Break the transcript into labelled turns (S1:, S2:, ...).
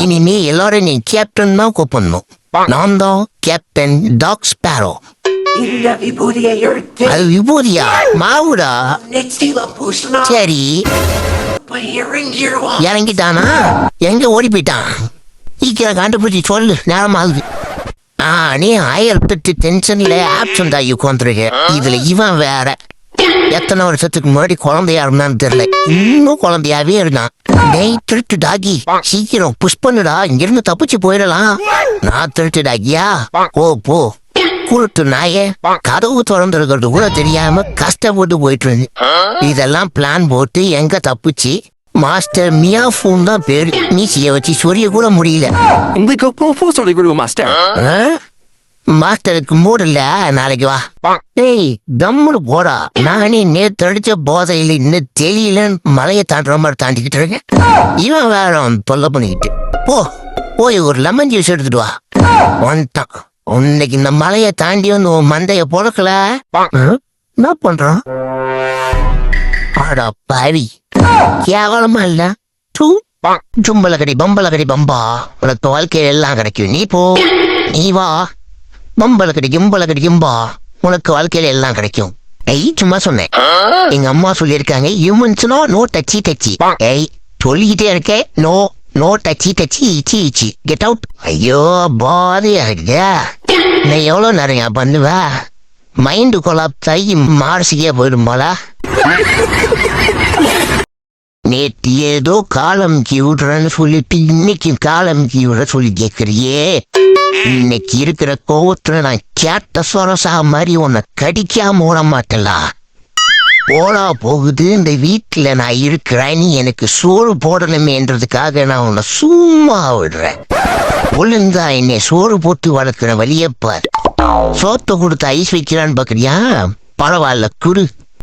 S1: இனிமே எல்லாரும் நீ கேப்டன் தான் கூப்பிடணும். நான் தான் கேப்டன் டாக் ஸ்பேரோ.
S2: இல்ல விபூதியை எடுத்து
S1: அது விபூதியா? மாவுடா.
S2: நெத்தியில பூசணும்.
S1: சரி,
S2: போய் இறங்கிடுவான்.
S1: இறங்கிட்டானா? எங்க ஓடி போயிட்டான்? சீக்கிரம் கண்டுபிடிச்சி சொல்லு, நேரம் ஆகுது. நீ 1008 டென்ஷன்ல ஆப்சண்ட் ஆகி உட்காந்துருக்க. இதுல இவன் வேற. எத்தனை வருஷத்துக்கு முன்னாடி குழந்தையா இருந்தான்னு தெரியல, இன்னும் குழந்தையாவே இருந்தான். டேய் திருட்டு டாகி, சீக்கிரம் புஷ் பண்ணுடா, இங்கிருந்து தப்பிச்சு போயிடலாம். நான் திருட்டு டாகியா? போ. கூட்டு நாயே, கதவு திறந்துருக்கிறது கூட தெரியாம கஷ்டப்பட்டு போயிட்டு இருந்து. இதெல்லாம் பிளான் போட்டு எங்க தப்பிச்சு மாஸ்டர் மியா ஃபோன் தான் பேரு. மீசிய வச்சு சொரிய கூட முடியல.
S3: உங்களுக்கு போக சொல்லி மாஸ்டர்.
S1: மாஸ்டருக்கு மூடு இல்ல, நாளைக்கு வா. டேய் தம்முன்னு போடா. நானே நேத்து அடிச்ச போதையில இன்னும் தெரியல மலையை தாண்டுற மாதிரி தாண்டிக்கிட்டு இருக்கேன். இவன் வேற தொல்லை பண்ணிக்கிட்டு. போய் ஒரு லெமன் ஜூஸ் எடுத்துட்டு வா. வந்துட்டான். உன்னைக்கு இந்த மலையை தாண்டி வந்து உன் மண்டைய பொழக்கல. என்ன பண்றான்? ஆடா பாவி, கேவலமா இல்ல? ஜும்பலகடி பம்பலகடி பம்பா, உனக்கு வாழ்க்கையில எல்லாம் கிடைக்கும். நீ வா. பம்பலகடி கிம்பலகடி கிம்பா, உனக்கு வாழ்க்கையில எல்லாம் கிடைக்கும். சும்மா சொன்னேன். எங்க அம்மா சொல்லியிருக்காங்க, ஹியூமன்ஸ்னோ நோ டச்சி டச்சி. சொல்லிக்கிட்டே இருக்கேன். நோ டச்சி இச்சி கெட் அவுட். ஐயோ பாதியா இருக்கியா? நீ எவ்வளவு நேரம் பண்ணுவ? மைண்டு கொலாப்ஸ் ஆகி மார்சிக்கே போயிடும் போல. நேற்று ஏதோ காலம் விடுறன்னு சொல்லிட்டு இன்னைக்கு காலம் விடுற சொல்லி கேட்கறியே. இன்னைக்கு இருக்கிற கோவத்துல நான் கேட்ட சொரசா மாதிரி உன்னை கடிக்காம ஓட மாட்டலா. ஓடா போகுது இந்த வீட்டுல நான் இருக்கிறேன். நீ எனக்கு சோறு போடணுமேன்றதுக்காக நான் உன்னை சும்மா விடுறேன். ஒழுங்கா என்னை சோறு போட்டு வளர்க்கிற வழியப்பார். சோத்த கொடுத்து ஐஸ் வைக்கிறான்னு பாக்குறியா? பரவாயில்ல குரு.